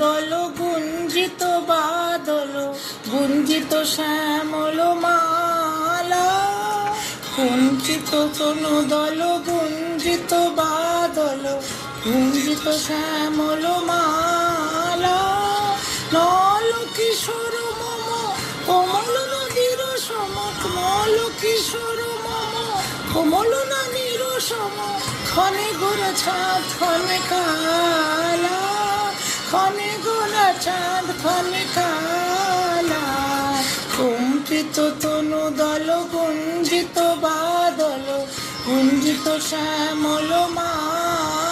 দল গুঞ্জিত বাদল, গুঞ্জিত শ্যামল মালা। কুঞ্চিত তনু দল গুঞ্জিত বাদল, গুঞ্জিত শ্যামল মালা। নল কিশোর মম কমল নদীর সম, নল কিশোর মম কমল নদীর সম। ক্ষণে গোরা চাঁদ ক্ষণে কালা, ক্ষণে গোরা চাঁদ ক্ষণে কালা। কুঞ্চিত তনু দল গুঞ্জিত বাদল, গুঞ্জিত শ্যামল মালা।